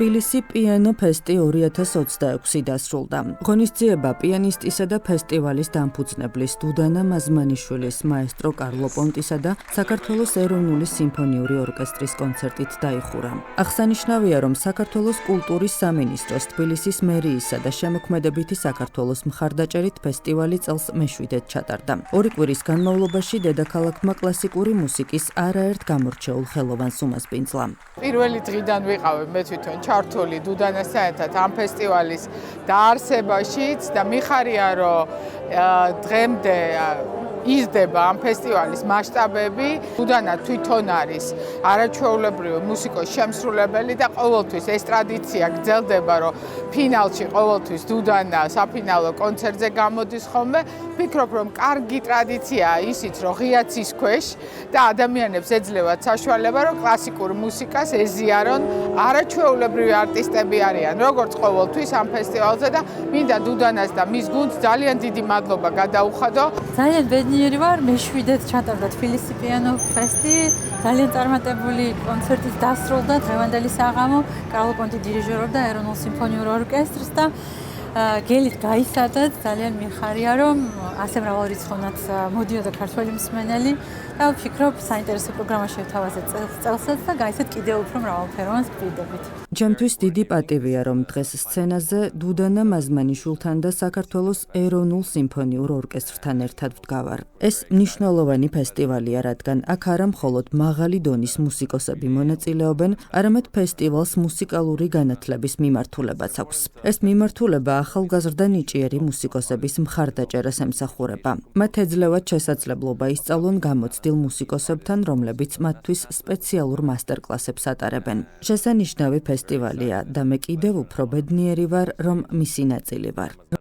თბილისი პიანო ფესტი 2026 დასრულდა. ღონისძიება პიანისტისა და ფესტივალის დამფუძნებლის დუდანა მაზმანიშვილის, მაესტრო კარლო პონტისა და საქართველოს ეროვნული სიმფონიური ორკესტრის კონცერტით დაიხურა. აღსანიშნავია, რომ საქართველოს კულტურის სამინისტროს, თბილისის მერიისა და შემოქმედებითი საქართველოს მხარდაჭერით ფესტივალი წელს მეშვიდედ ჩატარდა. ორი კვირის განმავლობაში დედაქალაქმა კლასიკური მუსიკის არაერთ გამორჩეულ ხელოვანს უმასპინძლა. პირველი დღიდან ვიყავი მე თვითონ ჩართული დუდანასთან ერთად ამ ფესტივალის დაარსებაშიც და მიხარია, რომ დღემდე იზრდება ამ ფესტივალის მასშტაბები. დუდანა თვითონ არის არაჩვეულებრივი მუსიკოს შემსრულებელი და ყოველთვის ეს ტრადიცია გრძელდება, რომ ფინალში ყოველთვის დუდანა საფინალო კონცერტზე გამოდის ხოლმე. ვფიქრობ, რომ კარგი ტრადიციაა ისიც, რომ ღიაცის ქვეშ და ადამიანებს ეძლევათ საშუალება, რომ კლასიკურ მუსიკას ეზიარონ. არაჩვეულებრივი არტისტები არიან, როგორც ყოველთვის ამ ფესტივალზე და მინდა დუდანას და მის გუნდს ძალიან დიდი მადლობა გადაუხადო. ძალიან ბედნიერი ვარ, მეშვიდედ ჩატარდა თბილისი პიანო ფესტი, ძალიან წარმატებული კონცერტით დასრულდა დღევანდელი საღამო. კარლო პონტი დირიჟორობდა ეროვნულ სიმფონიურ ორკესტრს და გელით გაისადათ, ძალიან მიხარია, რომ ასე მრავალრიცხოვნად მოდიოდა ქართველი მსმენელი და ვფიქრობ, საინტერესო პროგრამა შევთავაზეთ წელსაც და გაიცეთ კიდევ უფრო მრავალფეროვანს გვირდებით. ჩემთვის დიდი პატივია, რომ დღეს სცენაზე დუდანა მაზმანიშვილთან და საქართველოს ეროვნულ სიმფონიურ ორკესტრთან ერთად ვდგავარ. ეს მნიშვნელოვანი ფესტივალია, რადგან აქ არა მხოლოდ მაღალი დონის მუსიკოსები მონაწილეობენ, არამედ ფესტივალს მუსიკალური განათლების მიმართულებაც აქვს. ეს მიმართულება ახალგაზრდა ნიჭიერი მუსიკოსების მხარდაჭერას ემსახურება. მათ ეძლევათ შესაძლებლობა ისწავლონ გამოცდილ მუსიკოსებთან, რომლებიც მათთვის სპეციალურ მასტერკლასებს ატარებენ. შესანიშნავი ფესტივალია და მე კიდევ უფრო ბედნიერი ვარ, რომ მისი ნაწილი ვარ.